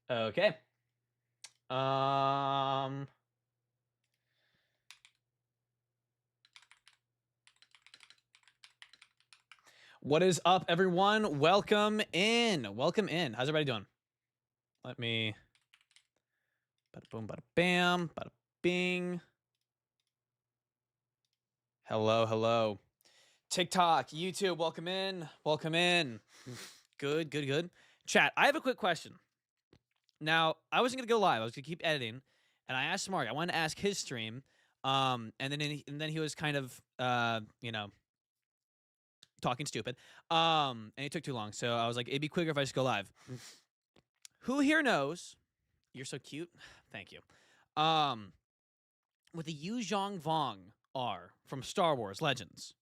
Okay. Um. What is up, everyone? Welcome in. Welcome in. How's everybody doing? Let me. Bada boom, bada bam, bada bing. Hello, hello. TikTok, YouTube, welcome in. Welcome in. Good, good, good. Chat, I have a quick question. Now, I wasn't gonna go live. I was gonna keep editing, and I asked Mark. I wanted to ask his stream, and then he was kind of, talking stupid, and it took too long. So I was like, it'd be quicker if I just go live. Who here knows? You're so cute. Thank you. What the Yu Zhong Vong are from Star Wars Legends.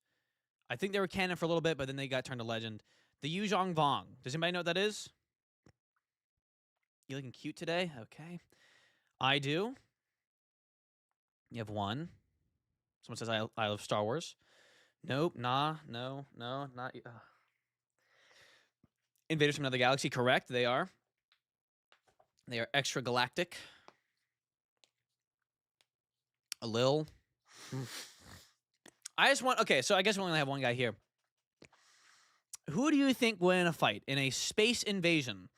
I think they were canon for a little bit, but then they got turned to legend. The Yu Zhong Vong. Does anybody know what that is? You looking cute today? Okay. I do. You have one. Someone says I love Star Wars. Nope. Nah. No. No. Not. Invaders from another galaxy. Correct. They are. They are extra galactic. A lil. I just want. Okay, so I guess we only have one guy here. Who do you think will win in a fight in a space invasion?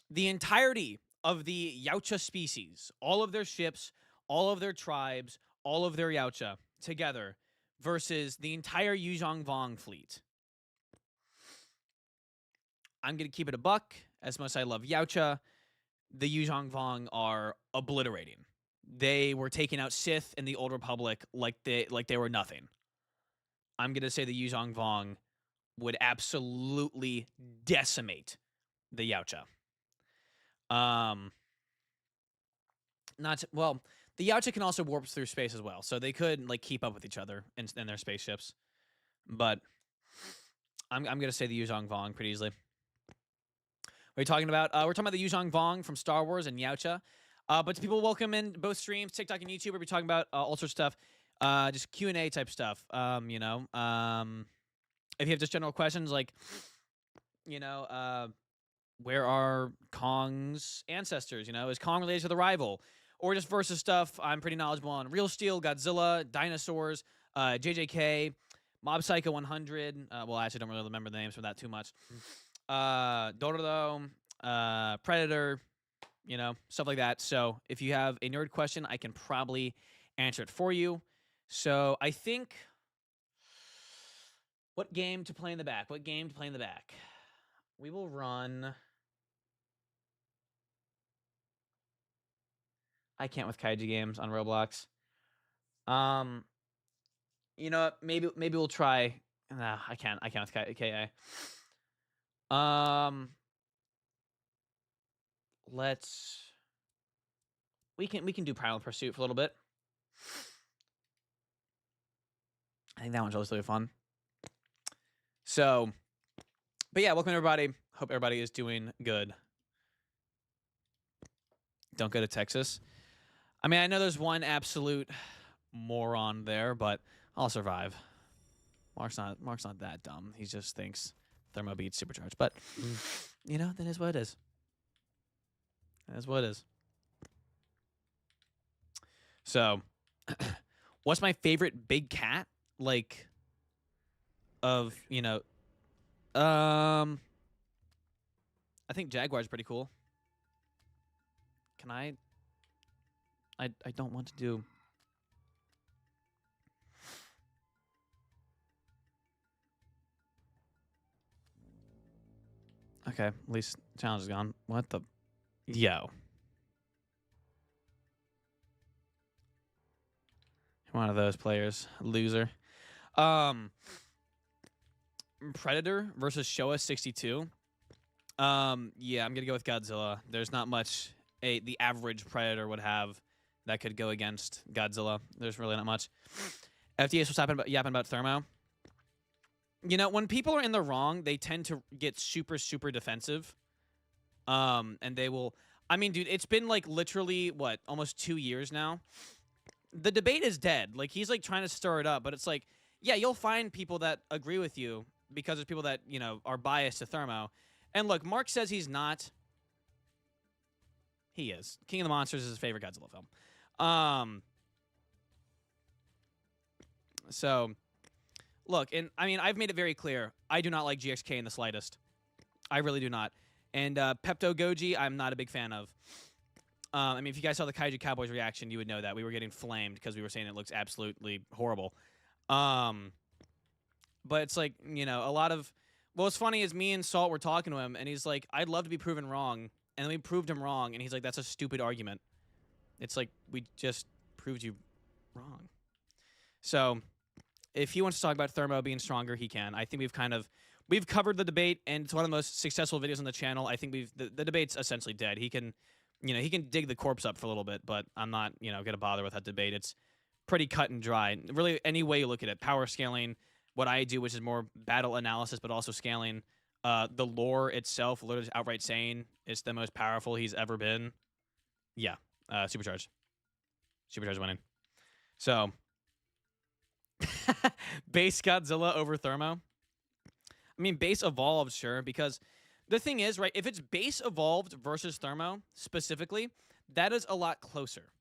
The entirety of the Yautja species, all of their ships, all of their tribes, all of their Yautja together versus the entire Yuzhong Vong fleet. I'm going to keep it a buck. As much as I love Yautja, the Yuzhong Vong are obliterating. They were taking out Sith in the Old Republic like they were nothing. I'm going to say the Yuzhong Vong would absolutely decimate the Yautja. The Yautja can also warp through space as well, so they could like keep up with each other in their spaceships. But I'm gonna say the Yuzhong Vong pretty easily. What are you talking about? We're talking about the Yuzhong Vong from Star Wars and Yautja. But to people, welcome in both streams, TikTok and YouTube. We'll be talking about all sorts of stuff, just Q&A type stuff. If you have just general questions like, where are Kong's ancestors? Is Kong related to the rival? Or just versus stuff. I'm pretty knowledgeable on Real Steel, Godzilla, dinosaurs, JJK, Mob Psycho 100. I actually don't really remember the names for that too much. Dororo, Predator, stuff like that. So if you have a nerd question, I can probably answer it for you. So I think, what game to play in the back? We will run. I can't with kaiju games on Roblox. You know what? Maybe we'll try. Nah, I can't with KA. We can do Primal Pursuit for a little bit. I think that one's really fun. So, but yeah, welcome everybody. Hope everybody is doing good. Don't go to Texas. I mean, I know there's one absolute moron there, but I'll survive. Mark's not that dumb. He just thinks Thermo beats supercharged. But that is what it is. That is what it is. So, what's my favorite big cat? Like, I think Jaguar's pretty cool. Can I don't want to do. Okay, at least challenge is gone. What the? Yo. One of those players. Loser. Predator versus Showa 62. Yeah, I'm gonna go with Godzilla. There's not much the average Predator would have that could go against Godzilla. There's really not much. FDS was yapping about Thermo. When people are in the wrong, they tend to get super, super defensive. And they will. I mean, dude, it's been like literally almost 2 years now. The debate is dead. Like he's like trying to stir it up, but it's like, yeah, you'll find people that agree with you because there's people that are biased to Thermo. And look, Mark says he's not. He is. King of the Monsters is his favorite Godzilla film. So, look, and I mean, I've made it very clear. I do not like GXK in the slightest. I really do not. And Pepto Goji, I'm not a big fan of. I mean, if you guys saw the Kaiju Cowboys reaction, you would know that. We were getting flamed because we were saying it looks absolutely horrible. But it's like, you know, a lot of... Well, what's funny is me and Salt were talking to him, and he's like, I'd love to be proven wrong. And then we proved him wrong, and he's like, that's a stupid argument. It's like, we just proved you wrong. So, if he wants to talk about Thermo being stronger, he can. I think we've covered the debate, and it's one of the most successful videos on the channel. I think the debate's essentially dead. He can dig the corpse up for a little bit, but I'm not, gonna bother with that debate. It's pretty cut and dry. Really, any way you look at it, power scaling, what I do, which is more battle analysis, but also scaling. The lore itself, literally outright saying it's the most powerful he's ever been. Yeah, Supercharged. Supercharged winning. So, base Godzilla over Thermo. I mean, base evolved, sure, because the thing is, right, if it's base evolved versus Thermo, specifically, that is a lot closer.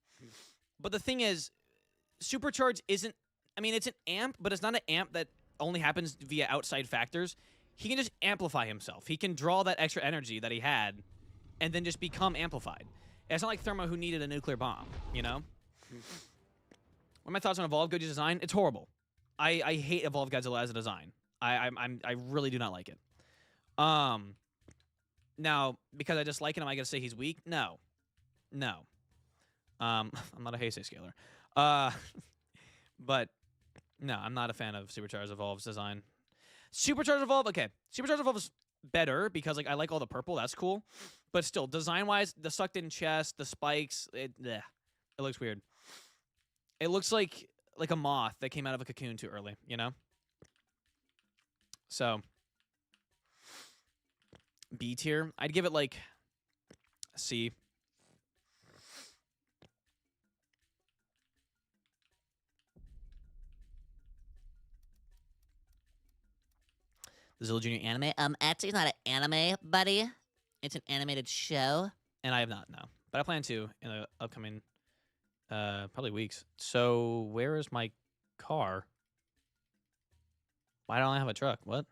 But the thing is, Supercharge isn't... I mean, it's an amp, but it's not an amp that only happens via outside factors. He can just amplify himself. He can draw that extra energy that he had and then just become amplified. It's not like Thermo who needed a nuclear bomb, you know? What are my thoughts on Evolved Goji's design? It's horrible. I hate Evolved Godzilla as a design. I really do not like it. Now, because I dislike him, am I going to say he's weak? No. No. I'm not a Heisei scaler. But, no, I'm not a fan of Supercharged Evolved's design. Supercharged Evolve, okay. Supercharged Evolve is better because, like, I like all the purple. That's cool. But still, design-wise, the sucked-in chest, the spikes, it looks weird. It looks like a moth that came out of a cocoon too early, you know? So, B tier. I'd give it, like, a C. The Zilla Junior anime? Actually, it's not an anime, buddy. It's an animated show. And I have not, no. But I plan to in the upcoming, probably weeks. So, where is my car? Why don't I have a truck? What?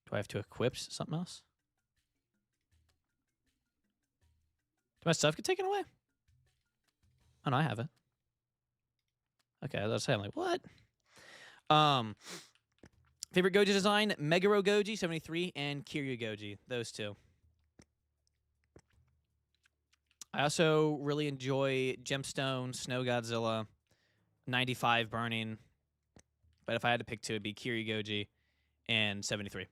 Do I have to equip something else? Do my stuff get taken away? Oh, no, I have it. Okay, I was saying, like, what? Favorite Goji design? Meguro Goji, 73, and Kiryu Goji. Those two. I also really enjoy Gemstone, Snow Godzilla, 95 Burning. But if I had to pick two, it'd be Kiryu Goji and 73.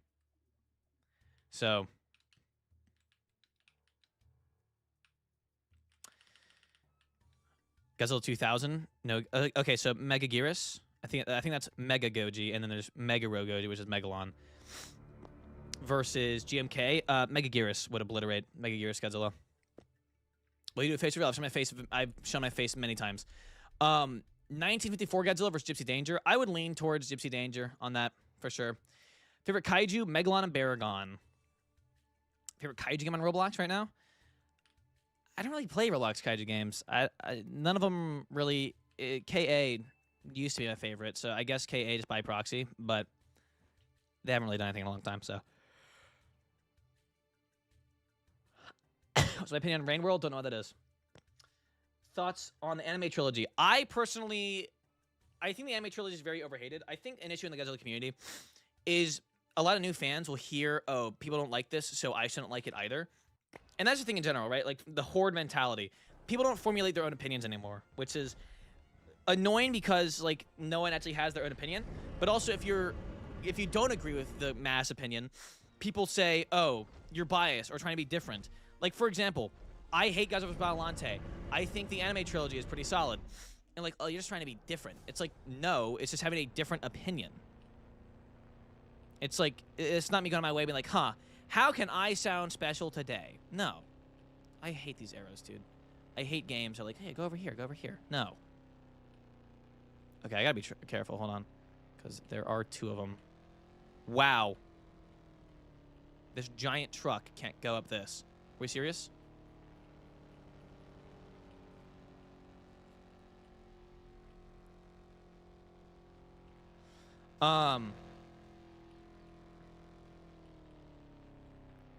So, Godzilla 2000. No, okay. So Mega Gearus. I think that's Mega Goji, and then there's Meguro Goji, which is Megalon. Versus GMK. Mega Gearus would obliterate Mega Gearus Godzilla. Well, you do a face reveal. I've shown my face many times. 1954 Godzilla versus Gypsy Danger. I would lean towards Gypsy Danger on that for sure. Favorite Kaiju? Megalon and Baragon. Favorite Kaiju game on Roblox right now? I don't really play Roblox Kaiju games. None of them really... KA used to be my favorite, so I guess KA just by proxy, but they haven't really done anything in a long time, so... So my opinion on Rain World, don't know what that is. Thoughts on the anime trilogy? I think the anime trilogy is very overhated. I think an issue in the Godzilla community is a lot of new fans will hear, oh, people don't like this, so I shouldn't like it either. And that's the thing in general, right? Like, the horde mentality. People don't formulate their own opinions anymore, which is annoying because, like, no one actually has their own opinion. But also, if you don't agree with the mass opinion, people say, oh, you're biased or trying to be different. Like, for example, I hate Gamersupps Biollante. I think the anime trilogy is pretty solid. And like, oh, you're just trying to be different. It's like, no, it's just having a different opinion. It's like, it's not me going my way being like, huh, how can I sound special today? No. I hate these arrows, dude. I hate games that are like, hey, go over here, go over here. No. Okay, I gotta be careful. Hold on. Because there are two of them. Wow. This giant truck can't go up this. Are we serious?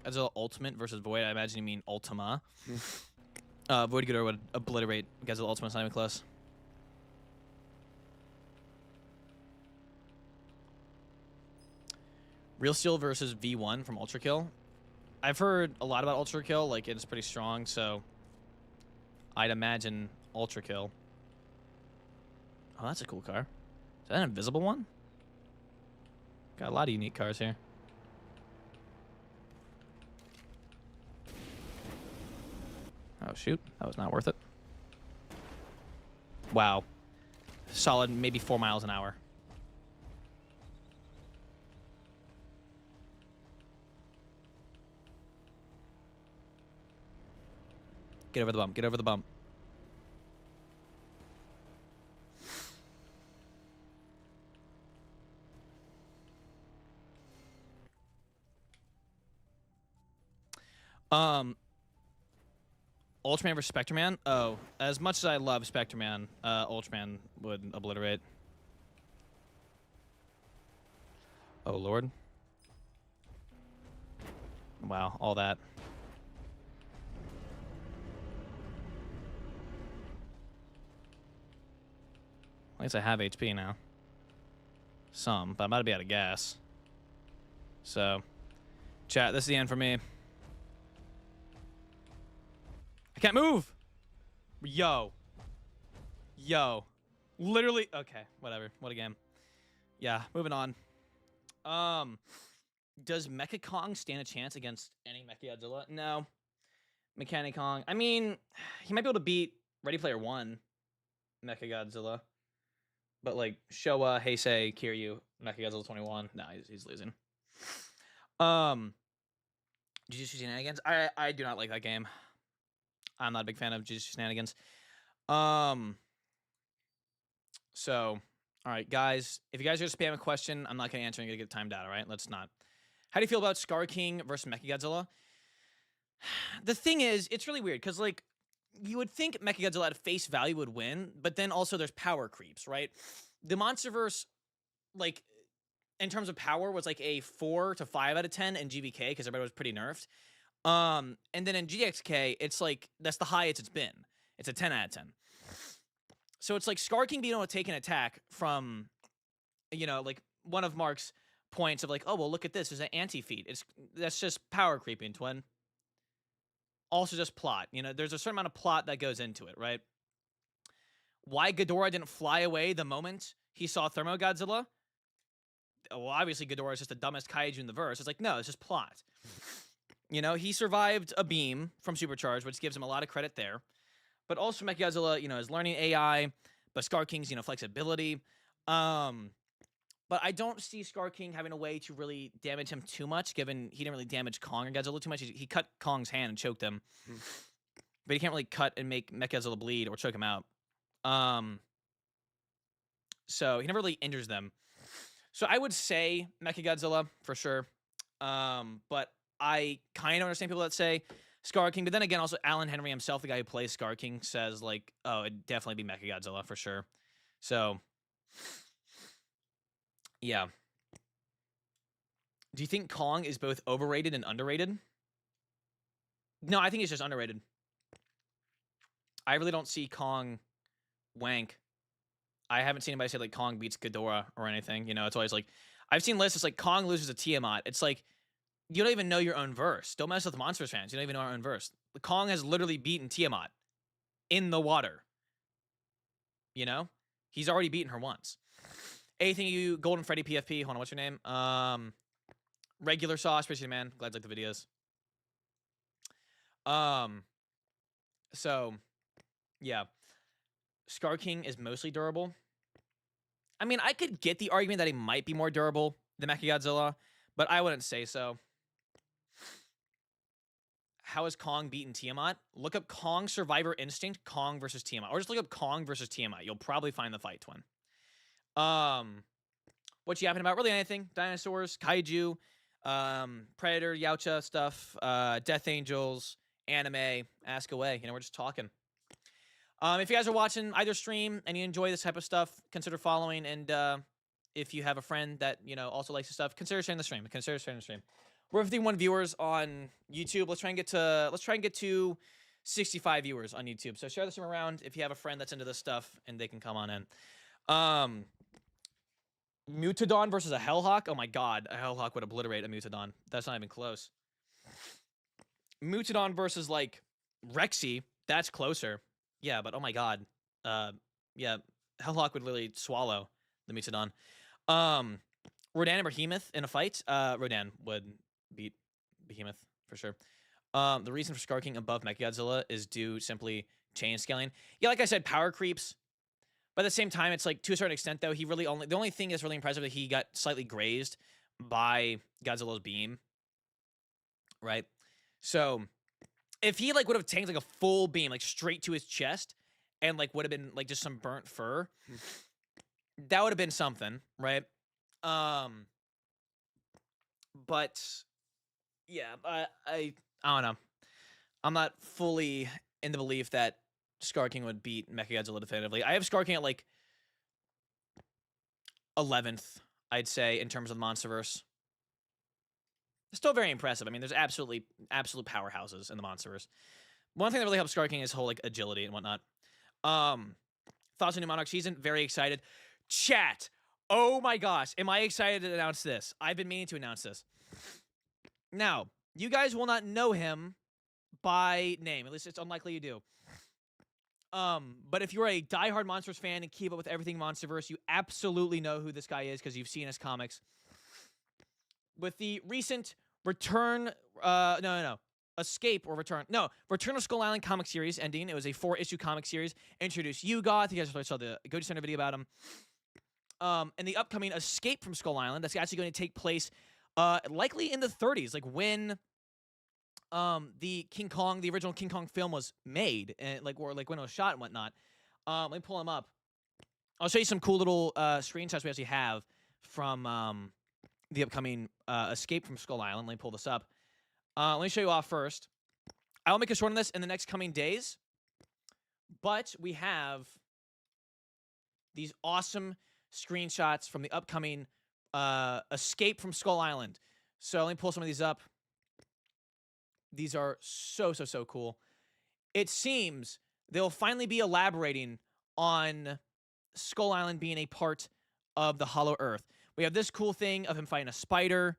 As an Ultimate versus Void, I imagine you mean Ultima. Void Ghidorah would obliterate Godzilla Ultima, not even close. Real Steel versus V1 from Ultra Kill. I've heard a lot about Ultra Kill, like it's pretty strong, so I'd imagine Ultra Kill. Oh, that's a cool car. Is that an invisible one? Got a lot of unique cars here. Oh, shoot. That was not worth it. Wow. Solid, maybe 4 miles an hour. Get over the bump. Get over the bump. Ultraman versus Spectreman? Oh, as much as I love Spectreman, Ultraman would obliterate. Oh, Lord. Wow, all that. At least I have HP now. Some, but I'm about to be out of gas. So, chat, this is the end for me. I can't move! Yo. Literally, okay, whatever. What a game. Yeah, moving on. Does Mecha Kong stand a chance against any Mechagodzilla? No. Mechanic Kong. I mean, he might be able to beat Ready Player One Mechagodzilla. But like Showa, Heisei, Kiryu, Mechagodzilla 21. No, he's losing. Jujutsu Shenanigans. I do not like that game. I'm not a big fan of Jujutsu Shenanigans. So, all right, guys. If you guys are gonna spam a question, I'm not gonna answer. I'm gonna get timed out. All right, let's not. How do you feel about Scar King versus Mechagodzilla? The thing is, it's really weird because like you would think Mechagodzilla at face value would win, but then also there's power creeps, right? The MonsterVerse, like in terms of power, was like a 4 to 5 out of 10 in GVK because everybody was pretty nerfed. And then in GXK, it's like that's the highest it's been. It's a 10 out of 10. So it's like Scar King being able to take an attack from, you know, like one of Mark's points of like, oh well, look at this, there's an anti-feat. That's just power creeping, twin. Also just plot. You know, there's a certain amount of plot that goes into it, right? Why Ghidorah didn't fly away the moment he saw Thermo Godzilla? Well, obviously Ghidorah is just the dumbest kaiju in the verse. It's like, no, it's just plot. You know, he survived a beam from Supercharged, which gives him a lot of credit there. But also Mechagodzilla, you know, is learning AI, but Scar King's, you know, flexibility. But I don't see Scar King having a way to really damage him too much, given he didn't really damage Kong or Godzilla too much. He cut Kong's hand and choked him. But he can't really cut and make Mechagodzilla bleed or choke him out. So he never really injures them. So I would say Mechagodzilla for sure. But I kind of understand people that say Scar King. But then again, also Alan Henry himself, the guy who plays Scar King, says like, oh, it'd definitely be Mechagodzilla for sure. So yeah. Do you think Kong is both overrated and underrated? No, I think he's just underrated. I really don't see Kong wank. I haven't seen anybody say like Kong beats Ghidorah or anything. You know, it's always like I've seen lists. It's like Kong loses to Tiamat. It's like you don't even know your own verse. Don't mess with Monsters fans. You don't even know our own verse. Kong has literally beaten Tiamat in the water. You know, he's already beaten her once. Anything you Golden Freddy PFP? Hold on, what's your name? Regular Sauce, appreciate it, man. Glad you like the videos. So yeah, Scar King is mostly durable. I mean, I could get the argument that he might be more durable than Mechagodzilla, but I wouldn't say so. How has Kong beaten Tiamat? Look up Kong Survivor Instinct, Kong versus Tiamat. Or just look up Kong versus Tiamat. You'll probably find the fight, twin. What you yapping about? Really anything. Dinosaurs, kaiju, Predator, Yautja stuff, Death Angels, anime, ask away. We're just talking. If you guys are watching either stream and you enjoy this type of stuff, consider following. And if you have a friend that also likes this stuff, consider sharing the stream. We're 51 viewers on YouTube. Let's try and get to 65 viewers on YouTube. So share this around if you have a friend that's into this stuff, and they can come on in. Mutadon versus a Hellhawk. Oh my god, a Hellhawk would obliterate a Mutadon. That's not even close. Mutadon versus like Rexy. That's closer. Yeah, but oh my god. Yeah, Hellhawk would literally swallow the Mutadon. Rodan and Behemoth in a fight. Rodan would beat Behemoth for sure. The reason for Skarking above Mechagodzilla is due simply chain scaling. Yeah, like I said, power creeps. But at the same time, it's like to a certain extent though, the only thing that's really impressive is he got slightly grazed by Godzilla's beam. Right? So if he like would have tanked like a full beam, like straight to his chest, and like would have been like just some burnt fur, that would have been something, right? But yeah, I don't know. I'm not fully in the belief that Skarking would beat Mechagodzilla definitively. I have Skarking at like 11th, I'd say, in terms of the MonsterVerse. It's still very impressive. I mean, there's absolute powerhouses in the MonsterVerse. One thing that really helps Skarking is whole like agility and whatnot. Thoughts on New Monarch season? Very excited. Chat. Oh my gosh, am I excited to announce this? I've been meaning to announce this. Now, you guys will not know him by name. At least it's unlikely you do. But if you're a diehard Monsters fan and keep up with everything MonsterVerse, you absolutely know who this guy is because you've seen his comics. With the recent Return of Skull Island comic series ending. It was a 4-issue comic series. Introduced Yugoth. You guys saw the Go Center video about him. And the upcoming Escape from Skull Island that's actually going to take place likely in the 30s, like when the original King Kong film was made, and like when it was shot and whatnot. Let me pull him up. I'll show you some cool little screenshots we actually have from the upcoming Escape from Skull Island. Let me pull this up. Let me show you off first. I will make a short on this in the next coming days, but we have these awesome screenshots from the upcoming Escape from Skull Island. So let me pull some of these up. These are so cool. It seems they'll finally be elaborating on Skull Island being a part of the Hollow Earth. We have this cool thing of him fighting a spider.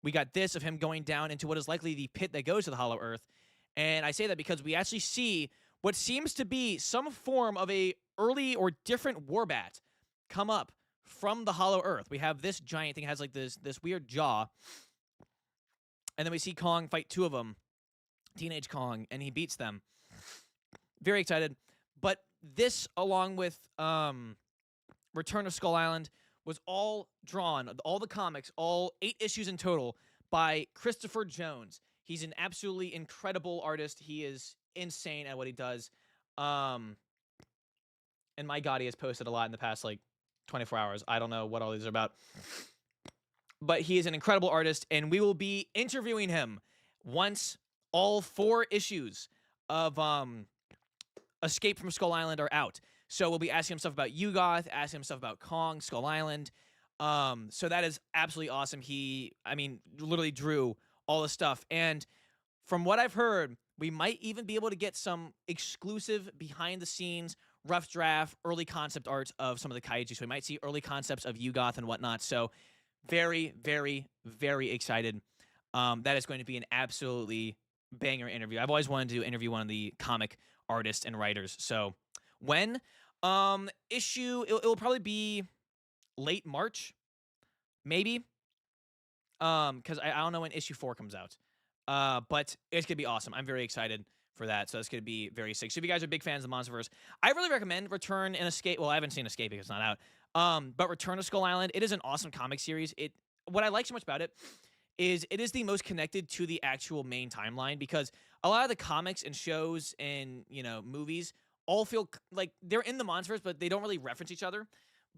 We got this of him going down into what is likely the pit that goes to the Hollow Earth. And I say that because we actually see what seems to be some form of a early or different Warbat come up from the Hollow Earth. We have this giant thing, has like this weird jaw. And then we see Kong fight two of them. Teenage Kong, and he beats them. Very excited. But this, along with Return of Skull Island, was all drawn, all the comics, all 8 issues in total, by Christopher Jones. He's an absolutely incredible artist. He is insane at what he does. And my god, he has posted a lot in the past, like, 24 hours. I don't know what all these are about. But he is an incredible artist, and we will be interviewing him once all 4 issues of Escape from Skull Island are out. So we'll be asking him stuff about Yugoth, asking him stuff about Kong, Skull Island. So that is absolutely awesome. He, literally drew all the stuff. And from what I've heard, we might even be able to get some exclusive behind-the-scenes, rough draft, early concept art of some of the kaiju. So we might see early concepts of Yugoth and whatnot. So very, very, very excited. That is going to be an absolutely banger interview. I've always wanted to interview one of the comic artists and writers. So when it'll probably be late March, maybe, because I don't know when issue 4 comes out, but it's gonna be awesome. I'm very excited for that. So it's gonna be very sick. So if you guys are big fans of the MonsterVerse, I really recommend Return and Escape. Well, I haven't seen Escape because it's not out. But Return to Skull Island, it is an awesome comic series. What I like so much about it is it is the most connected to the actual main timeline, because a lot of the comics and shows and movies all feel like they're in the MonsterVerse, but they don't really reference each other.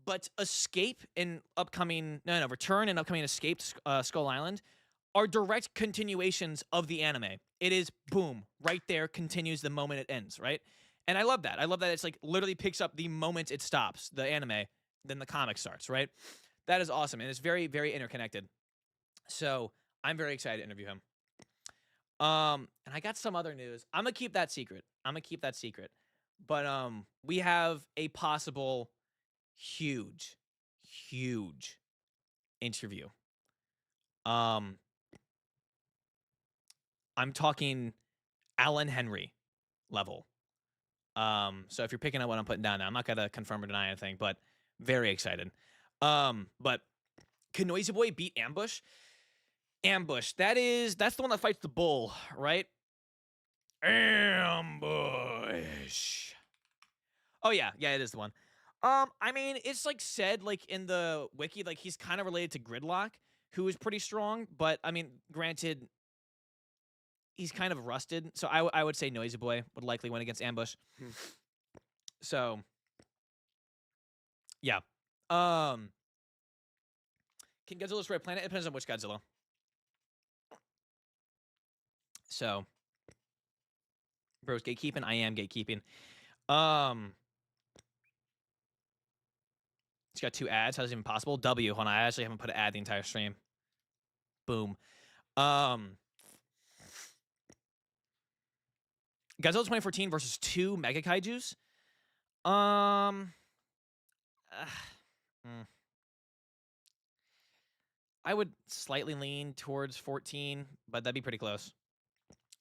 But Return and upcoming Escape Skull Island are direct continuations of the anime. It is boom, right there, continues the moment it ends, right? And I love that. I love that it's like literally picks up the moment it stops, the anime, then the comic starts, right? That is awesome. And it's very, very interconnected. So I'm very excited to interview him. And I got some other news. I'm gonna keep that secret. But we have a possible huge, huge interview. I'm talking Alan Henry level. So if you're picking up what I'm putting down now, I'm not gonna confirm or deny anything, but very excited. But can Noisy Boy beat Ambush? Ambush. That's the one that fights the bull, right? Ambush. Oh yeah, it is the one. I mean, it's like said like in the wiki, like he's kind of related to Gridlock, who is pretty strong, but I mean, granted, he's kind of rusted. So I would say Noisy Boy would likely win against Ambush. So yeah. Can Godzilla destroy a planet? It depends on which Godzilla. So bro's gatekeeping. I am gatekeeping. It's got 2 ads. How's it even possible? W. Hold on, I actually haven't put an ad the entire stream. Boom. Godzilla 2014 versus 2 Mega Kaijus. I would slightly lean towards 14, but that'd be pretty close.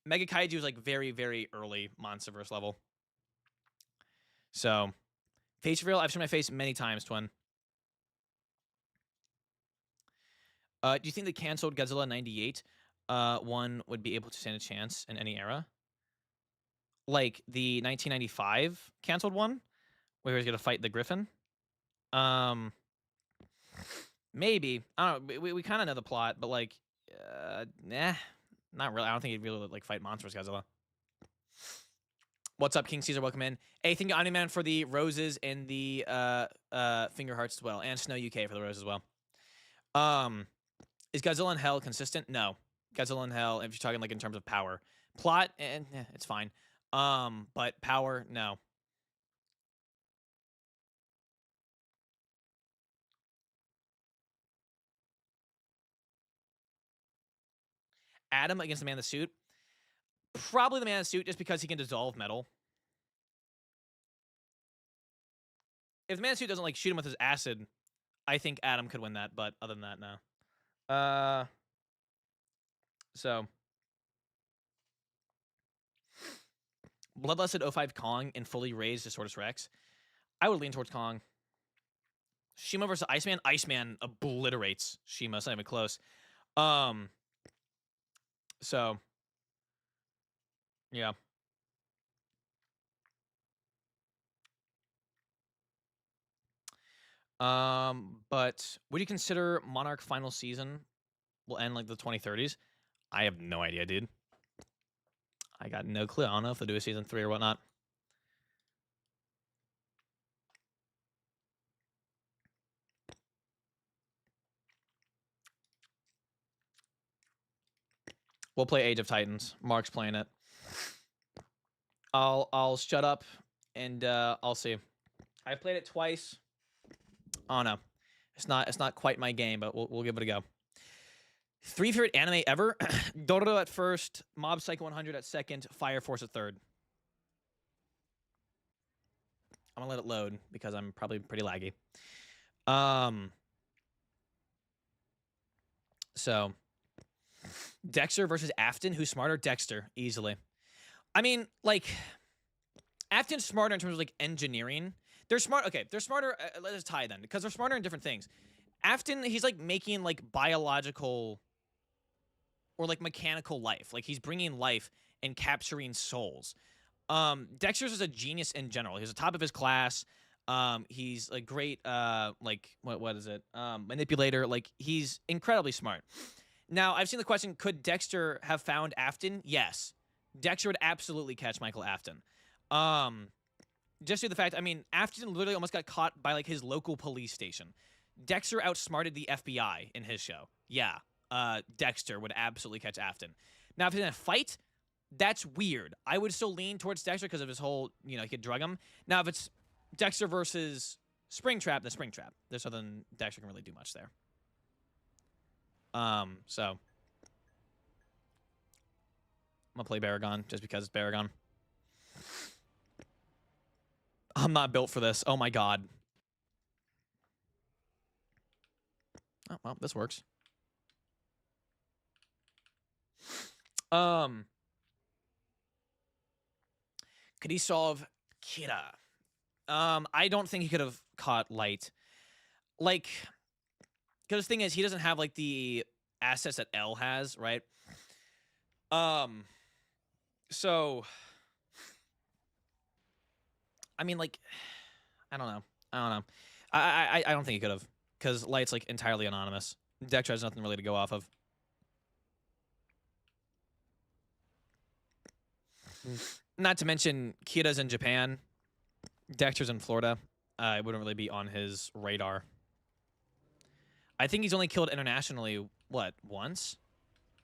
Mega Kaiju is like very, very early Monsterverse level. So, face reveal. I've shown my face many times, Twin. Do you think the canceled Godzilla 98 one would be able to stand a chance in any era? Like the 1995 canceled one, where he was going to fight the Griffin? Maybe. I don't know. We kind of know the plot, but like, nah, not really. I don't think he'd really like fight monsters Godzilla. What's up, King Caesar? Welcome in. Hey, thank you, Omni-Man, for the roses and the finger hearts as well, and Snow UK for the rose as well. Is Godzilla in Hell consistent? No. Godzilla in Hell, if you're talking like in terms of power. Plot, it's fine. But power, no. Adam against the Man in the Suit. Probably the Man in the Suit just because he can dissolve metal. If the Man in the Suit doesn't like shoot him with his acid, I think Adam could win that, but other than that, no. So Bloodlusted 05 Kong and fully raised Disortus Rex. I would lean towards Kong. Shima versus Iceman. Iceman obliterates Shima. It's not even close. So yeah. But would you consider Monarch final season will end like the 2030s? I have no idea, dude. I got no clue. I don't know if they'll do a season 3 or whatnot. We'll play Age of Titans. Mark's playing it. I'll shut up and I'll see. I've played it twice. Oh no, it's not quite my game, but we'll give it a go. 3 favorite anime ever: Dororo at first, Mob Psycho 100 at second, Fire Force at third. I'm gonna let it load because I'm probably pretty laggy. So Dexter versus Afton. Who's smarter? Dexter, easily. I mean, like, Afton's smarter in terms of like engineering. They're smart. Okay, they're smarter. Let's tie then, because they're smarter in different things. Afton, he's like making like biological or like mechanical life. Like he's bringing life and capturing souls. Dexter's is a genius in general. He's the top of his class. He's a great like what is it? Manipulator. Like he's incredibly smart. Now, I've seen the question, could Dexter have found Afton? Yes. Dexter would absolutely catch Michael Afton. Just due to the fact, I mean, Afton literally almost got caught by like his local police station. Dexter outsmarted the FBI in his show. Yeah. Dexter would absolutely catch Afton. Now, if it's in a fight, that's weird. I would still lean towards Dexter because of his whole, he could drug him. Now, if it's Dexter versus Springtrap, then Springtrap. There's nothing Dexter can really do much there. So I'm gonna play Baragon just because it's Baragon. I'm not built for this. Oh my god. Oh, well, this works. Could he solve Kira? I don't think he could have caught Light. Like, because the thing is, he doesn't have, like, the assets that L has, right? So, I mean, like, I don't know. I don't think he could have, because Light's, like, entirely anonymous. Dexter has nothing really to go off of. Not to mention, Kira's in Japan. Dexter's in Florida. It wouldn't really be on his radar. I think he's only killed internationally, what, once?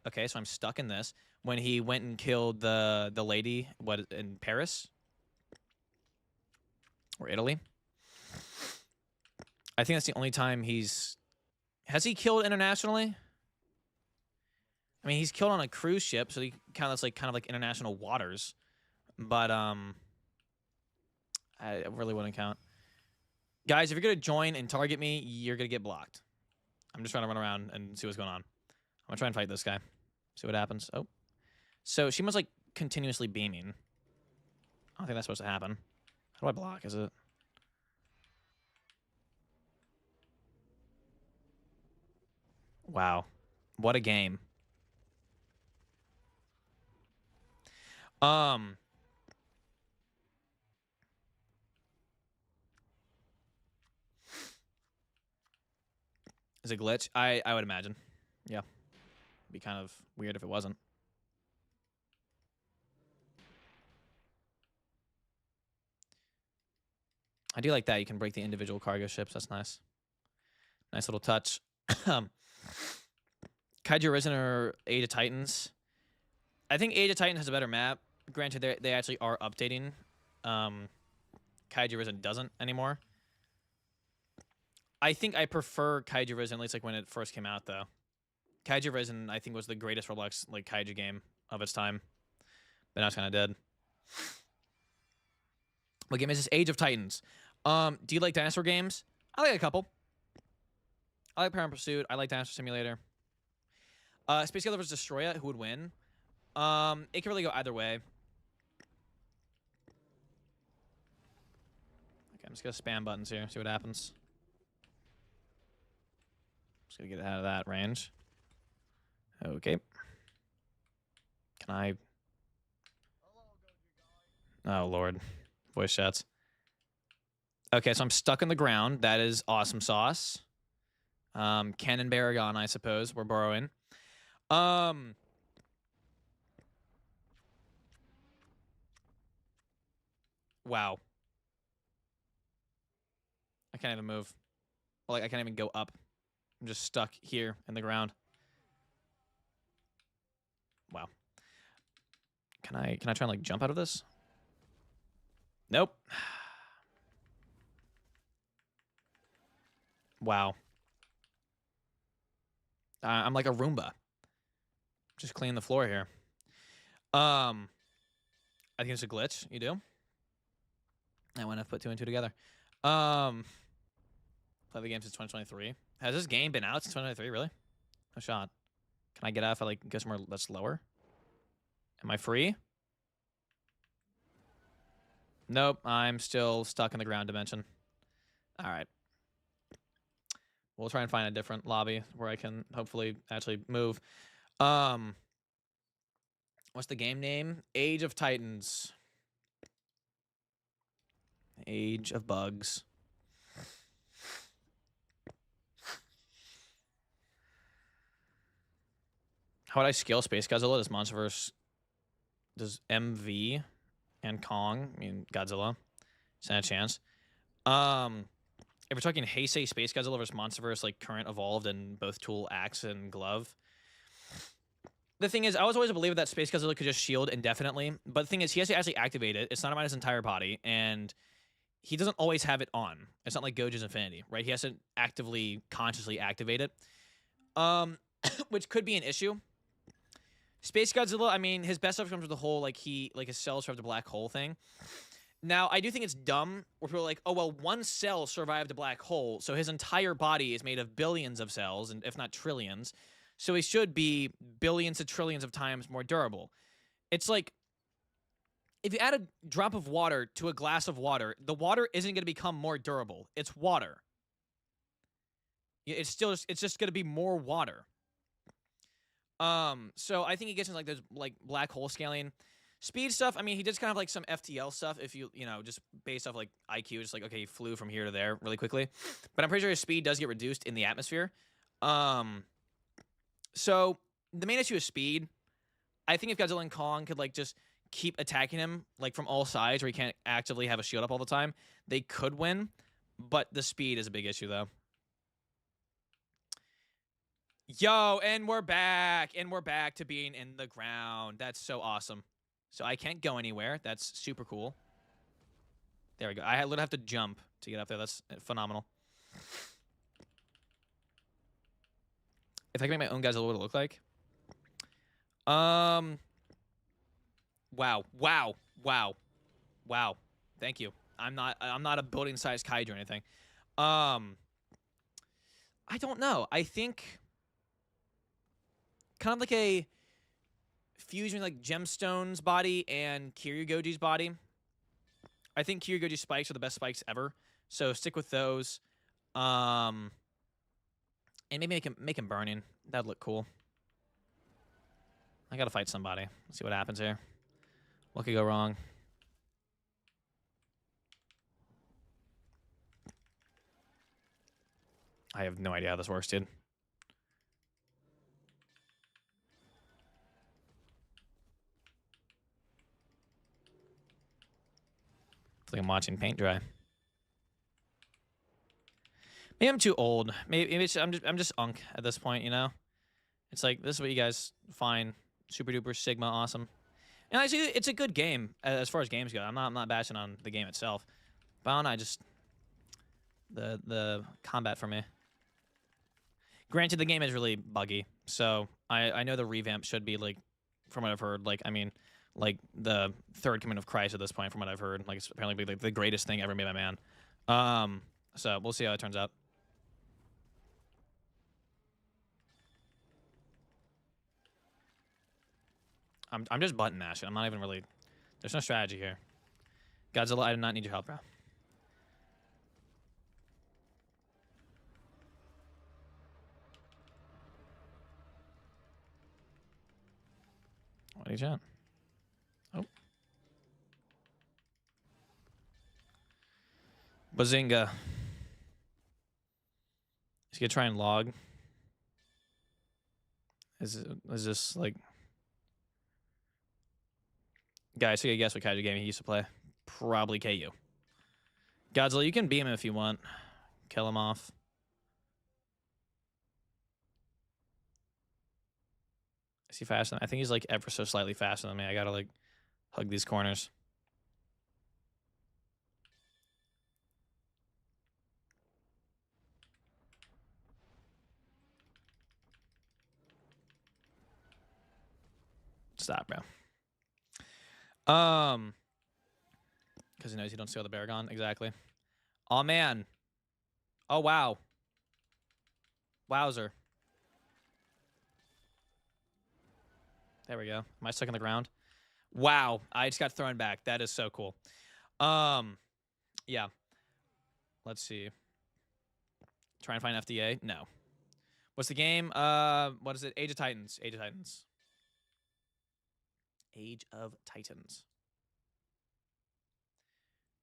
Okay, so I'm stuck in this. When he went and killed the lady, what, in Paris? Or Italy? I think that's the only time he's... Has he killed internationally? I mean, he's killed on a cruise ship, so he kind of like international waters. But I really wouldn't count. Guys, if you're gonna join and target me, you're gonna get blocked. I'm just trying to run around and see what's going on. I'm gonna try and fight this guy. See what happens. Oh. So she must like continuously beaming. I don't think that's supposed to happen. How do I block? Is it? Wow. What a game. Is it glitch? I would imagine. Yeah. It'd be kind of weird if it wasn't. I do like that. You can break the individual cargo ships. That's nice. Nice little touch. Kaiju Risen or Age of Titans? I think Age of Titans has a better map. Granted, they actually are updating. Kaiju Risen doesn't anymore. I think I prefer Kaiju Risen, at least like when it first came out, though. Kaiju Risen, I think, was the greatest Roblox like kaiju game of its time. But now it's kind of dead. What game is this? Age of Titans. Do you like dinosaur games? I like a couple. I like Paramount Pursuit. I like Dinosaur Simulator. Space Galley vs. Destroya, who would win? It can really go either way. Okay, I'm just gonna spam buttons here, see what happens. Just gonna get out of that range. Okay. Can I... Oh, Lord. Voice chats. Okay, so I'm stuck on the ground. That is awesome sauce. Ken and Baragon, I suppose. We're borrowing. Wow. I can't even move. Like, I can't even go up. I'm just stuck here in the ground. Wow. Can I try and like jump out of this? Nope. Wow. I'm like a Roomba. Just clean the floor here. I think it's a glitch. You do? I wouldn't have put 2 and 2 together. Play the game since 2023. Has this game been out since 2023? Really? No shot. Can I get out if I like go somewhere that's lower? Am I free? Nope. I'm still stuck in the ground dimension. All right. We'll try and find a different lobby where I can hopefully actually move. What's the game name? Age of Titans. Age of Bugs. How would I scale Space Godzilla? Does Monsterverse... Does MV and Kong... I mean, Godzilla. Stand a chance. If we're talking Heisei Space Godzilla versus Monsterverse, like current evolved in both tool, axe, and glove, The thing is, I was always a believer that Space Godzilla could just shield indefinitely. But the thing is, he has to actually activate it. It's not about his entire body, and he doesn't always have it on. It's not like Gojo's Infinity, right? He has to actively, consciously activate it, which could be an issue. Space Godzilla, I mean, his best stuff comes with the whole like his cells survived a black hole thing. Now, I do think it's dumb where people are like, oh well, one cell survived a black hole, so his entire body is made of billions of cells, and if not trillions, so he should be billions to trillions of times more durable. It's like if you add a drop of water to a glass of water, the water isn't going to become more durable. It's water. It's just going to be more water. So I think he gets into like those like black hole scaling speed stuff. I mean, he does kind of like some FTL stuff if you know, just based off like IQ, just like, okay, he flew from here to there really quickly. But I'm pretty sure his speed does get reduced in the atmosphere. So the main issue is speed. I think if Godzilla and Kong could like just keep attacking him like from all sides where he can't actively have a shield up all the time, they could win. But the speed is a big issue though. Yo, and we're back. And we're back to being in the ground. That's so awesome. So I can't go anywhere. That's super cool. There we go. I literally have to jump to get up there. That's phenomenal. If I can make my own Godzilla, what it look like? Wow. Wow. Wow. Wow. Thank you. I'm not a building-sized kaiju or anything. I don't know. I think kind of like a fusion like Gemstone's body and Kiryugoji's body. I think Kiryugoji's spikes are the best spikes ever. So stick with those. And maybe make him burning. That'd look cool. I gotta fight somebody. Let's see what happens here. What could go wrong? I have no idea how this works, dude. It's like I'm watching paint dry. Maybe I'm too old. Maybe I'm just unk at this point, you know? It's like, this is what you guys find super duper Sigma awesome. And I see it's a good game as far as games go. I'm not bashing on the game itself. But I don't know, I just the combat for me. Granted, the game is really buggy, so I know the revamp should be like, from what I've heard, like, I mean, like the third coming of Christ at this point, from what I've heard. Like, it's apparently like the greatest thing ever made by man. So we'll see how it turns out. I'm just button mashing. I'm not even really. There's no strategy here. Godzilla, I do not need your help, bro. What are you doing? Oh. Bazinga. He's gonna try and log. Is this like... Guys, take a guess what kaiju game he used to play. Probably KU. Godzilla, you can beam him if you want. Kill him off. Is he faster? I think he's like ever so slightly faster than me. I gotta like hug these corners. Stop, bro. Because he knows you don't steal the Baragon. Exactly. Oh, man. Oh, wow. Wowzer. There we go. Am I stuck on the ground? Wow. I just got thrown back. That is so cool. Yeah. Let's see. Try and find FDA? No. What's the game? What is it? Age of Titans. Age of Titans. Age of Titans.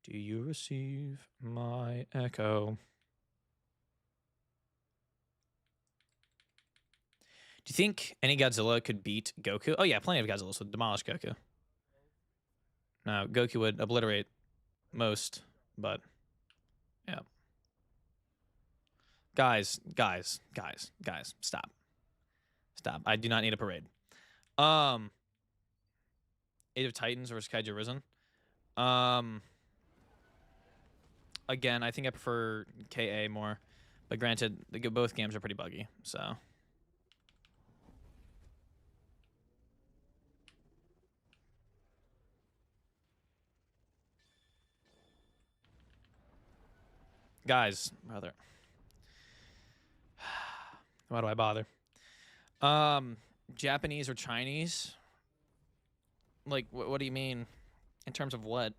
Do you receive my echo? Do you think any Godzilla could beat Goku? Oh yeah, plenty of Godzillas would demolish Goku. No, Goku would obliterate most, but yeah. Guys, stop. Stop. I do not need a parade. Um, Age of Titans versus Kaiju Risen. Um, Again, I think I prefer KA more, but granted, both games are pretty buggy. So. Guys, brother. Why do I bother? Japanese or Chinese? Like, what do you mean? In terms of what?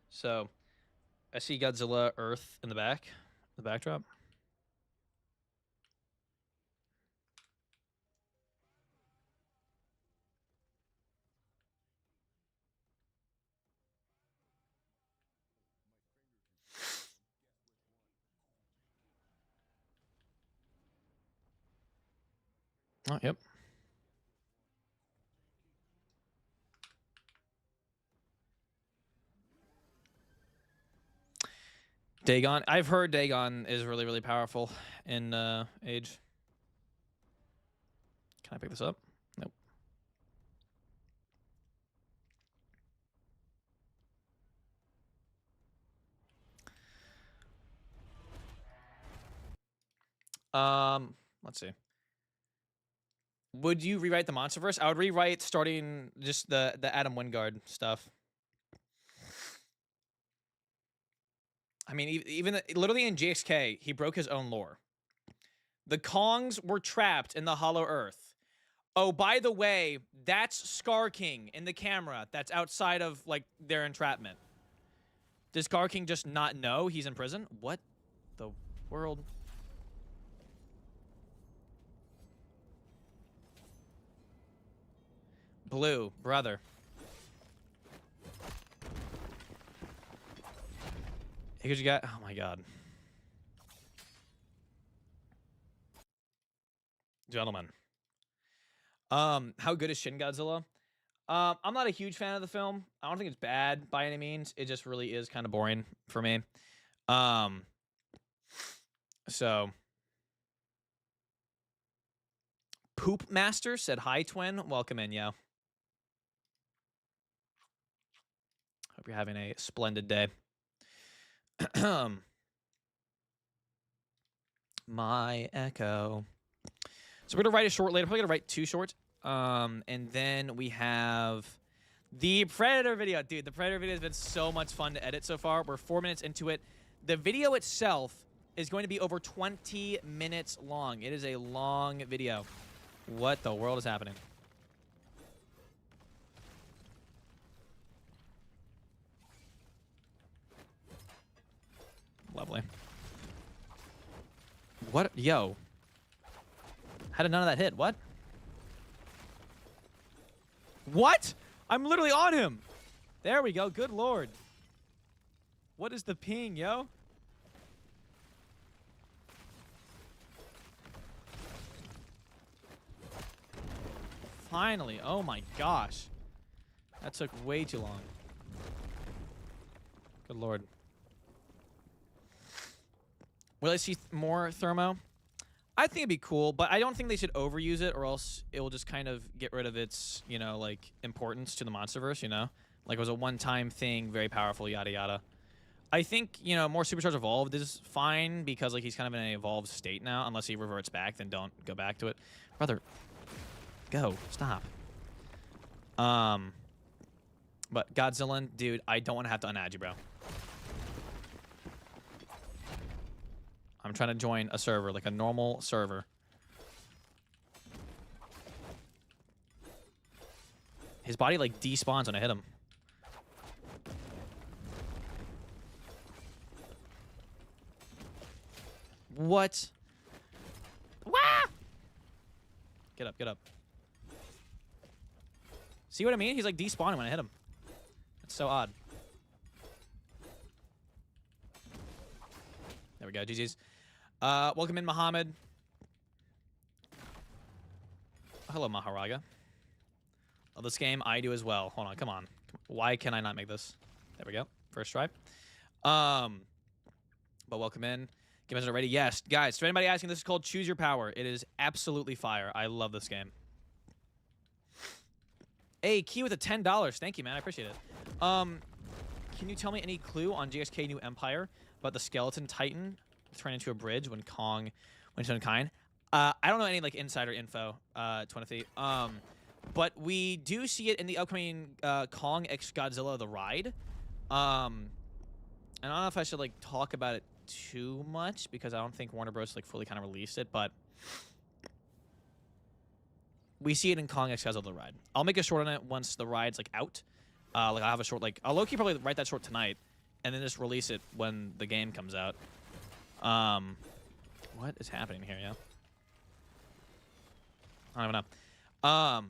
So, I see Godzilla Earth in the back, the backdrop. Oh, yep. Dagon. I've heard Dagon is really, really powerful in Age. Can I pick this up? Nope. Let's see. Would you rewrite the MonsterVerse? I would rewrite starting just the Adam Wingard stuff. I mean, even literally in GXK, he broke his own lore. The Kongs were trapped in the Hollow Earth. Oh, by the way, that's Scar King in the camera. That's outside of like their entrapment. Does Scar King just not know he's in prison? What the world? Blue, brother. Because you got, oh my god. Gentlemen. How good is Shin Godzilla? I'm not a huge fan of the film. I don't think it's bad by any means. It just really is kind of boring for me. So Poop Master said hi, twin. Welcome in, yo. Hope you're having a splendid day. My echo. So we're gonna write a short later. Probably gonna write 2 shorts. And then we have the Predator video. Dude, the Predator video has been so much fun to edit so far. We're 4 minutes into it. The video itself is going to be over 20 minutes long. It is a long video. What the world is happening? Lovely. What? Yo. How did none of that hit? What? What? I'm literally on him. There we go. Good lord. What is the ping, yo? Finally. Oh my gosh. That took way too long. Good lord. Will I see more Thermo? I think it'd be cool, but I don't think they should overuse it, or else it will just kind of get rid of its, you know, like, importance to the MonsterVerse, you know? Like, it was a one-time thing, very powerful, yada yada. I think, you know, more Supercharged Evolved is fine, because, like, he's kind of in an evolved state now. Unless he reverts back, then don't go back to it. Brother, go. Stop. But Godzilla, dude, I don't want to have to unadd you, bro. I'm trying to join a server, like a normal server. His body, like, despawns when I hit him. What? Wah! Get up, get up. See what I mean? He's, like, despawning when I hit him. That's so odd. There we go, GG's. Welcome in, Muhammad. Hello, Maharaga. Love this game. I do as well. Hold on, come on. Why can I not make this? There we go. First try. But welcome in. Games are ready. Yes, guys. So anybody asking, this is called Choose Your Power. It is absolutely fire. I love this game. Hey, Key with a $10. Thank you, man. I appreciate it. Can you tell me any clue on GXK New Empire about the skeleton titan turning into a bridge when Kong went to unkind? I don't know any like insider info, Twinathy. But we do see it in the upcoming Kong x Godzilla the ride. And I don't know if I should like talk about it too much because I don't think Warner Bros. Like fully kind of released it, but we see it in Kong x Godzilla the ride. I'll make a short on it once the ride's like out. Like I'll have a short like I'll low-key probably write that short tonight, and then just release it when the game comes out. What is happening here? Yeah, I don't even know.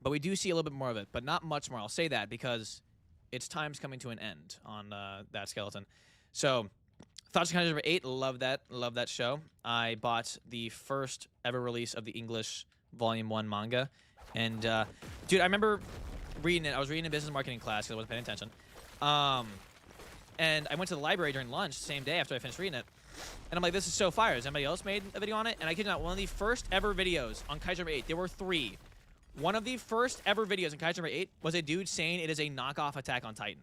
But we do see a little bit more of it, but not much more. I'll say that because its time's coming to an end on that skeleton. So, Thoughts on Kaiju 8, love that show. I bought the first ever release of the English Volume 1 manga. And, dude, I remember reading it. I was reading a business marketing class because I wasn't paying attention. And I went to the library during lunch the same day after I finished reading it. And I'm like, this is so fire. Has anybody else made a video on it? And I kid you not, one of the first ever videos on Kaiju 8, there were 3. One of the first ever videos in Kaiju 8 was a dude saying it is a knockoff Attack on Titan.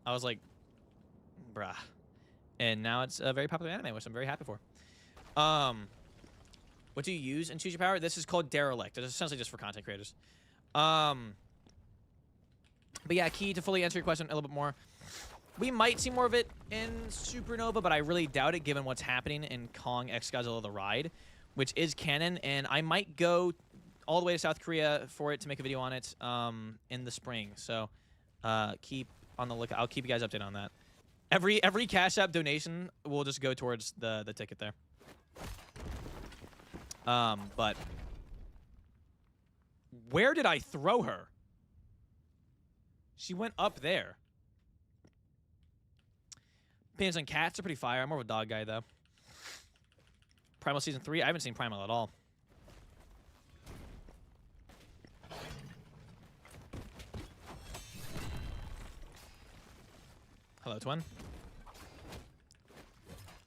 I was like, bruh. And now it's a very popular anime, which I'm very happy for. What do you use in Choose Your Power? This is called Derelict. It's essentially just for content creators. But yeah, Key, to fully answer your question a little bit more, we might see more of it in Supernova, but I really doubt it given what's happening in Kong x Godzilla the Ride, which is canon, and I might go all the way to South Korea for it to make a video on it in the spring. So keep on the lookout. I'll keep you guys updated on that. Every Cash App donation will just go towards the ticket there. But where did I throw her? She went up there. Opinions on cats are pretty fire. I'm more of a dog guy, though. Primal Season 3? I haven't seen Primal at all. Hello, Twin.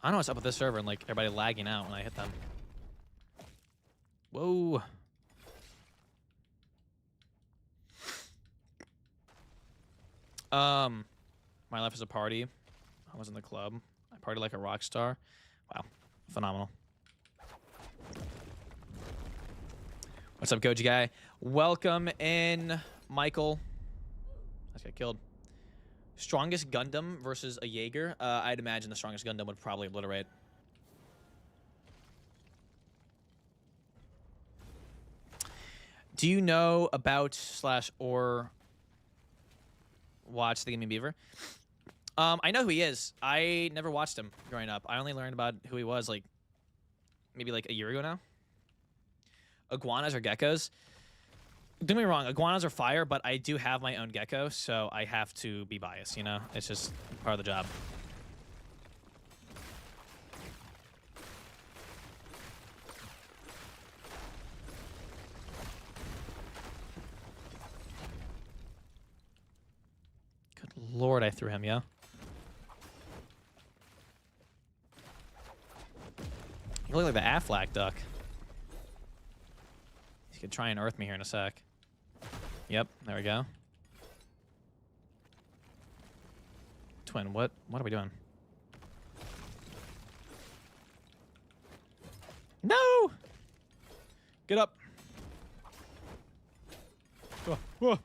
I don't know what's up with this server and, like, everybody lagging out when I hit them. Whoa. My life is a party. I was in the club. I party like a rock star. Wow. Phenomenal. What's up, Goji guy? Welcome in, Michael. I just got killed. Strongest Gundam versus a Jaeger. I'd imagine the strongest Gundam would probably obliterate. Do you know about / or watch the Gaming Beaver? I know who he is. I never watched him growing up. I only learned about who he was like maybe like a year ago now. Iguanas or geckos? Don't get me wrong, iguanas are fire, but I do have my own gecko, so I have to be biased, you know? It's just part of the job. Good lord, I threw him, yeah? You look like the Aflac duck. He could try and earth me here in a sec. Yep, there we go. Twin, what are we doing? No! Get up. Whoa, whoa.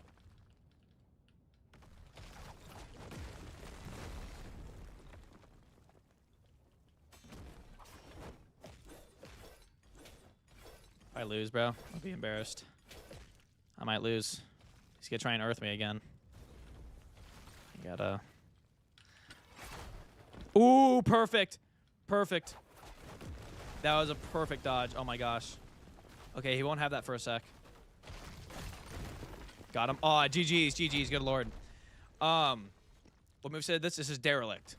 If I lose, bro, I'll be embarrassed. I might lose. He's gonna try and earth me again. I gotta... Ooh, perfect. Perfect. That was a perfect dodge. Oh my gosh. Okay, he won't have that for a sec. Got him. Oh, GG's, GG's, good lord. What move said this? This is Derelict.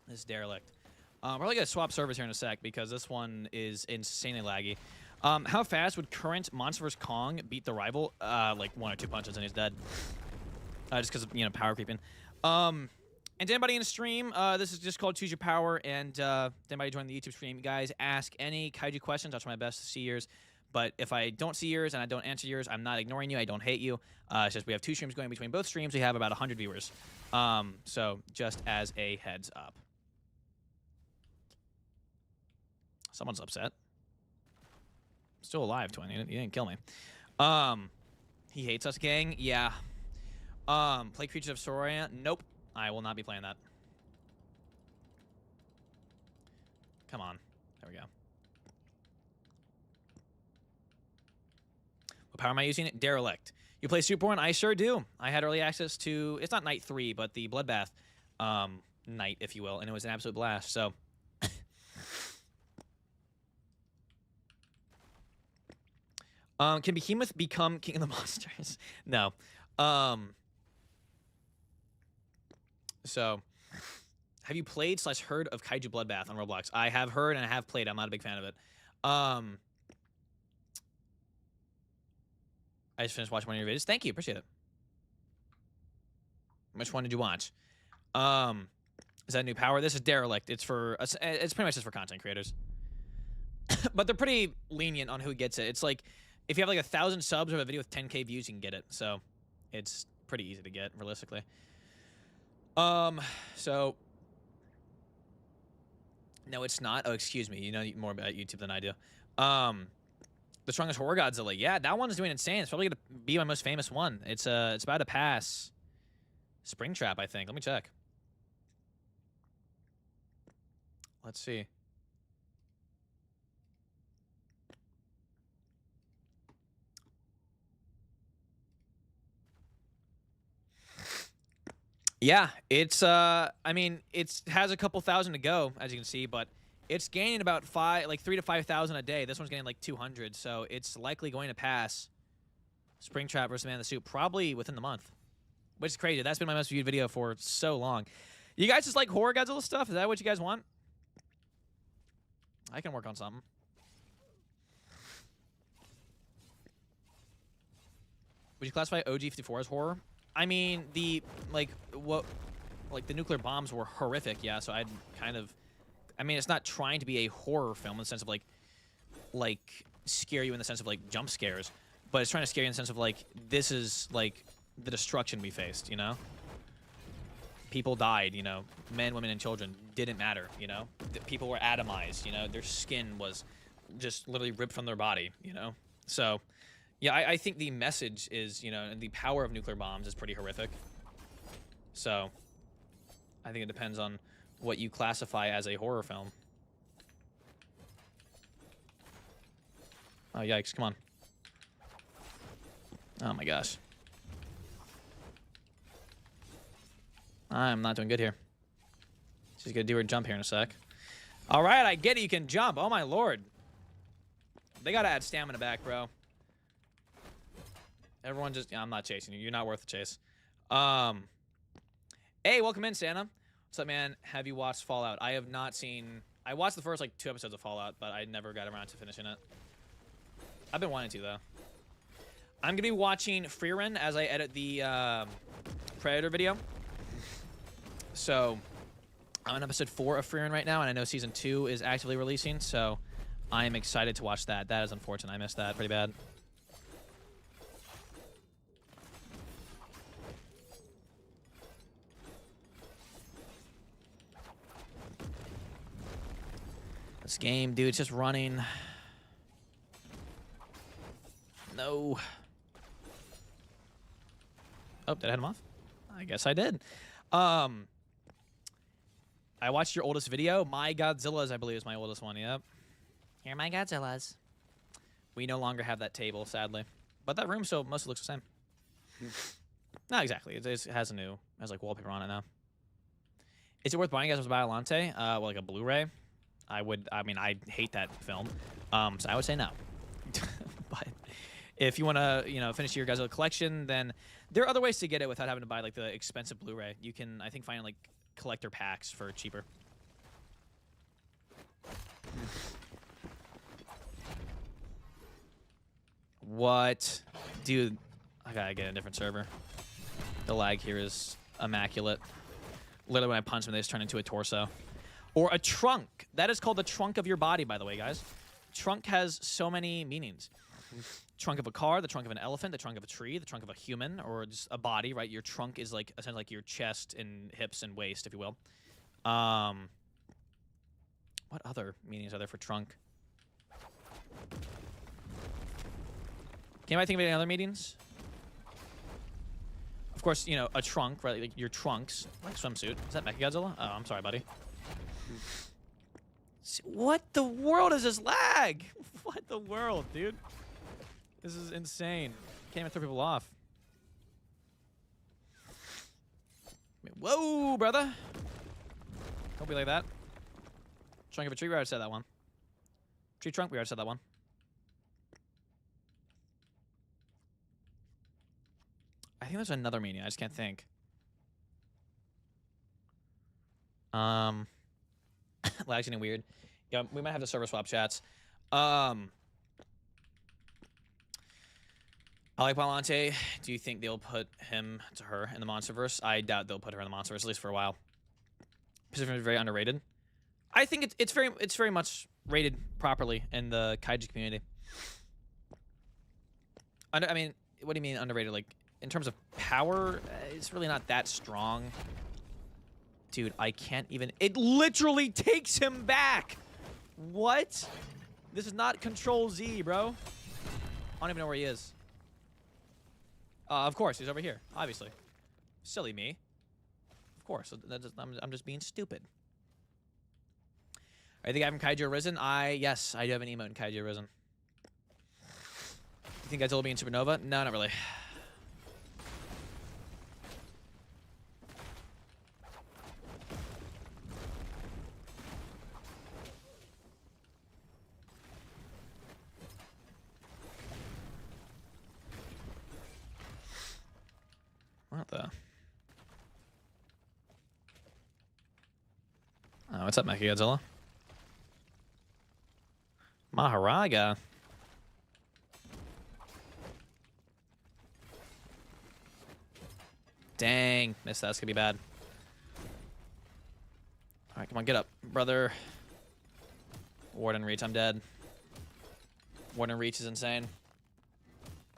This is Derelict. We're probably gonna swap servers here in a sec because this one is insanely laggy. How fast would current Monster vs. Kong beat the rival? Like 1 or 2 punches and he's dead. Just because of, you know, power creeping. And to anybody in the stream, this is just called Choose Your Power. And to anybody joining the YouTube stream, guys, ask any kaiju questions. I'll try my best to see yours. But if I don't see yours and I don't answer yours, I'm not ignoring you. I don't hate you. It's just we have 2 streams going between both streams. We have about 100 viewers. So just as a heads up. Someone's upset. Still alive, Twin. You didn't kill me. He hates us, gang. Yeah. Play Creatures of Soria. Nope. I will not be playing that. Come on. There we go. What power am I using? Derelict. You play Superborn? I sure do. I had early access to... It's not Night 3, but the Bloodbath night, if you will. And it was an absolute blast, so... Can Behemoth become King of the Monsters? No. So, have you played / heard of Kaiju Bloodbath on Roblox? I have heard and I have played. I'm not a big fan of it. I just finished watching one of your videos. Thank you. Appreciate it. Which one did you watch? Is that a new power? This is Derelict. It's pretty much just for content creators. But they're pretty lenient on who gets it. It's like, if you have like 1,000 subs or a video with 10K views, you can get it. So, it's pretty easy to get, realistically. So... No, it's not. Oh, excuse me. You know more about YouTube than I do. The Strongest Horror Godzilla. Yeah, that one's doing insane. It's probably going to be my most famous one. It's about to pass Springtrap, I think. Let me check. Let's see. Yeah, it's I mean, it has a couple thousand to go, as you can see, but it's gaining about 3 to 5,000 a day. This one's getting like 200, so it's likely going to pass Springtrap versus Man in the Suit probably within the month, which is crazy. That's been my most viewed video for so long. You guys just like horror Godzilla stuff? Is that what you guys want? I can work on something. Would you classify OG-54 as horror? I mean, the nuclear bombs were horrific, yeah, so I'd kind of... I mean, it's not trying to be a horror film in the sense of, like scare you in the sense of, like, jump scares, but it's trying to scare you in the sense of, like, this is, like, the destruction we faced, you know? People died, you know? Men, women, and children didn't matter, you know? People were atomized, you know? Their skin was just literally ripped from their body, you know? So... yeah, I think the message is, you know, and the power of nuclear bombs is pretty horrific. So, I think it depends on what you classify as a horror film. Oh, yikes, come on. Oh my gosh. I'm not doing good here. She's gonna do her jump here in a sec. Alright, I get it, you can jump. Oh my lord. They gotta add stamina back, bro. Everyone just... I'm not chasing you. You're not worth the chase. Hey, welcome in, Santa. What's up, man? Have you watched Fallout? I have not seen... I watched the first, 2 episodes of Fallout, but I never got around to finishing it. I've been wanting to, though. I'm going to be watching Freerun as I edit the Predator video. So, I'm on episode 4 of Freerun right now, and I know season 2 is actively releasing, so I am excited to watch that. That is unfortunate. I missed that pretty bad. This game, dude, it's just running. No. Oh, did I head him off? I guess I did. I watched your oldest video. My Godzillas, I believe, is my oldest one. Yep. Here are my Godzillas. We no longer have that table, sadly. But that room still mostly looks the same. Not exactly. It has like wallpaper on it now. Is it worth buying Godzilla Biollante? Well, like a Blu-ray? I mean, I hate that film, so I would say no. But if you want to, you know, finish your Godzilla collection, then there are other ways to get it without having to buy, like, the expensive Blu-ray. You can, I think, find, like, collector packs for cheaper. What? Dude, I gotta get a different server. The lag here is immaculate. Literally, when I punch them, they just turn into a torso. Or a trunk. That is called the trunk of your body, by the way, guys. Trunk has so many meanings. Trunk of a car, the trunk of an elephant, the trunk of a tree, the trunk of a human, or just a body, right? Your trunk is like essentially like your chest and hips and waist, if you will. What other meanings are there for trunk? Can I think of any other meanings? Of course, you know, a trunk, right? Like your trunks, like swimsuit. Is that Mechagodzilla? Oh, I'm sorry, buddy. What the world is this lag? What the world, dude? This is insane. Can't even throw people off. Whoa, brother. Don't be like that. Trunk of a tree, we already said that one. Tree trunk, we already said that one. I think there's another meaning. I just can't think. Lag's getting weird. Yeah, we might have to server swap chats. Alec Palante, do you think they'll put him to her in the Monsterverse? I doubt they'll put her in the Monsterverse, at least for a while. Pacific is very underrated. I think it's very much rated properly in the kaiju community. I mean, what do you mean underrated? Like, in terms of power, it's really not that strong. Dude, I can't even... It literally takes him back! What? This is not Control Z, bro. I don't even know where he is. Of course, he's over here, obviously. Silly me. Of course, I'm just being stupid. I think I have Kaiju Arisen. Yes, I do have an emote in Kaiju Arisen. You think Godzilla will be in Supernova? No, not really. What the? Oh, what's up, Mechagodzilla? Maharaga. Dang, missed that. That's gonna be bad. All right, come on, get up, brother. Warden Reach, I'm dead. Warden Reach is insane.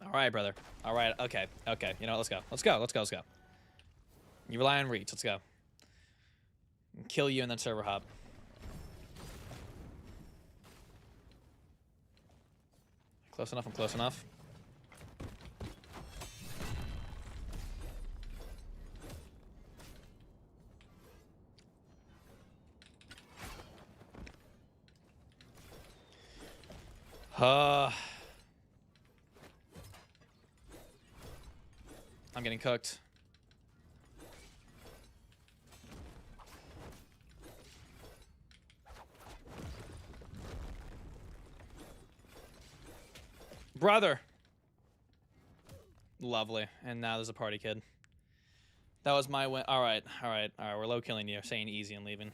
All right, brother. All right, okay. You know what, let's go. Let's go. You rely on Reach, let's go. Kill you and then server hop. Close enough, I'm close enough. I'm getting cooked. Brother. Lovely. And now there's a party kid. That was my win. All right. We're low killing you, saying easy and leaving.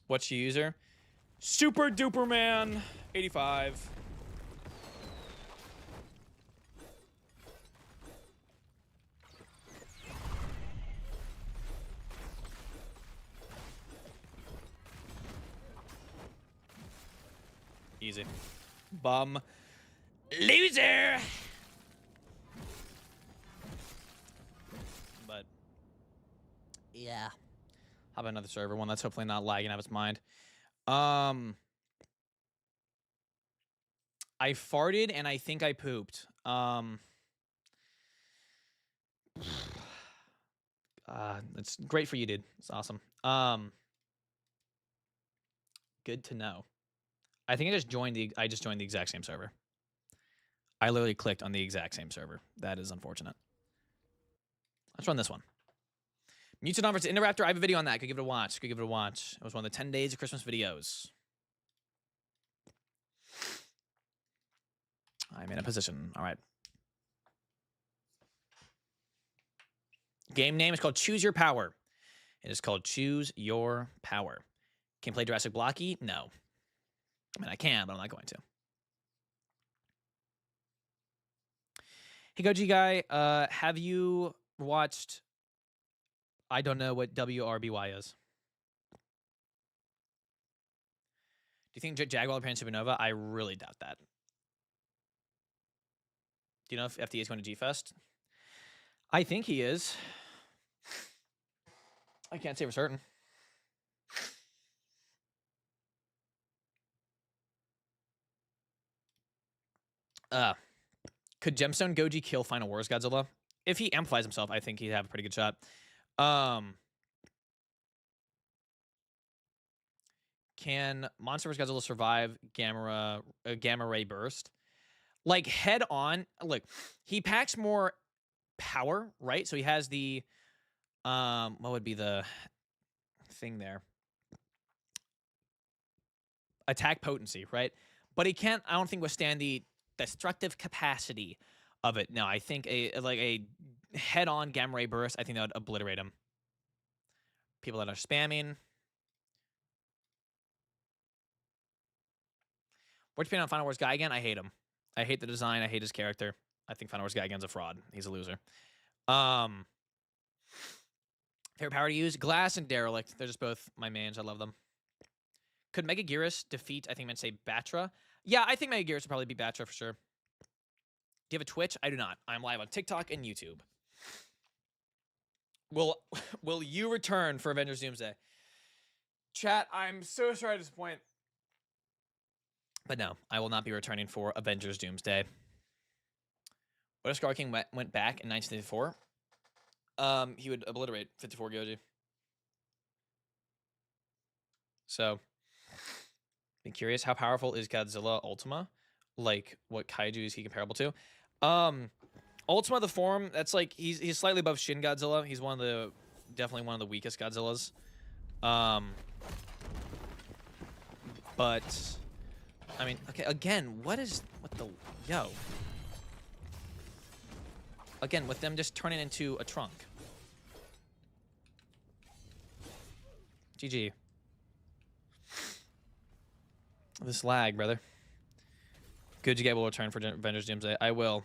What's your user? Super Duper Man 85. Easy. Bum. Loser! But Yeah. how about another server? One that's hopefully not lagging out of its mind. I farted and I think I pooped. It's great for you, dude. It's awesome. Good to know. I think I just joined the exact same server. I literally clicked on the exact same server. That is unfortunate. Let's run this one. Mutant versus Indoraptor. I have a video on that. Go give it a watch. It was one of the 10 days of Christmas videos. I'm in a position. All right. Game name is called Choose Your Power. It is called Choose Your Power. Can play Jurassic Blocky? No. I mean, I can, but I'm not going to. Hey, Goji guy, have you watched? I don't know what WRBY is. Do you think Jaguar will appear in Supernova? I really doubt that. Do you know if FD is going to G Fest? I think he is. I can't say for certain. Could Gemstone Goji kill Final Wars Godzilla? If he amplifies himself, I think he'd have a pretty good shot. Can Monster vs. Godzilla survive Gamma Ray Burst? Like head on. Look, he packs more power, right? So he has the what would be the thing there? Attack potency, right? But he can't, I don't think, withstand the destructive capacity of it. No, I think a head-on Gamma Ray Burst, I think that would obliterate him. People that are spamming. What's your opinion on Final Wars Guy again? I hate him. I hate the design. I hate his character. I think Final Wars Guy again's a fraud. He's a loser. Favorite power to use? Glass and Derelict. They're just both my mains. I love them. Could Megaguirus defeat, I think I meant to say Batra? Yeah, I think Megaguirus would probably be Batra for sure. Do you have a Twitch? I do not. I'm live on TikTok and YouTube. Will you return for Avengers Doomsday? Chat, I'm so sorry to disappoint. But no, I will not be returning for Avengers Doomsday. What if Scar King went back in 1954? He would obliterate 54 Goji. So, be curious, how powerful is Godzilla Ultima? Like, what kaiju is he comparable to? Ultima the form, that's like, he's slightly above Shin Godzilla. He's definitely one of the weakest Godzillas. But, I mean, okay, again, yo. Again, with them just turning into a trunk. GG. This lag, brother. Good you get will return for Avengers Doomsday. I will.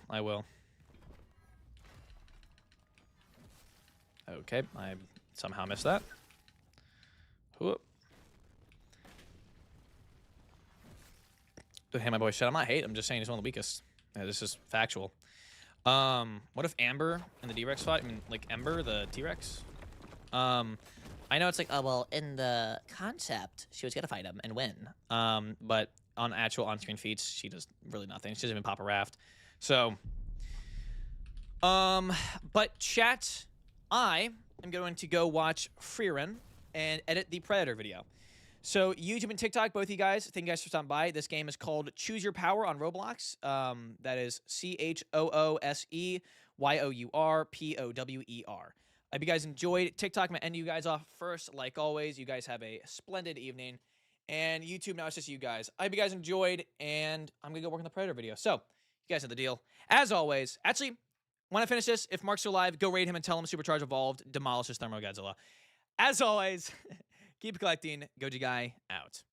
Okay, I somehow missed that. Whoop. Hey, my boy, shut. I'm not hate. I'm just saying he's one of the weakest. Yeah, this is factual. What if Amber in the D-Rex fight? I mean, like Ember, the T-Rex? I know it's like, oh, well, in the concept, she was going to fight him and win. But on actual on-screen feats, she does really nothing. She doesn't even pop a raft. So, but chat, I am going to go watch Freerun and edit the Predator video. So YouTube and TikTok, both of you guys, thank you guys for stopping by. This game is called Choose Your Power on Roblox. That is CHOOSEYOURPOWER. I hope you guys enjoyed. TikTok, I'm going to end you guys off first. Like always, you guys have a splendid evening. And YouTube, now it's just you guys. I hope you guys enjoyed, and I'm going to go work on the Predator video. So, you guys know the deal. As always, actually, when I finish this, if Mark's still alive, go raid him and tell him Supercharge Evolved demolishes Thermo Godzilla. As always, keep collecting. Goji Guy out.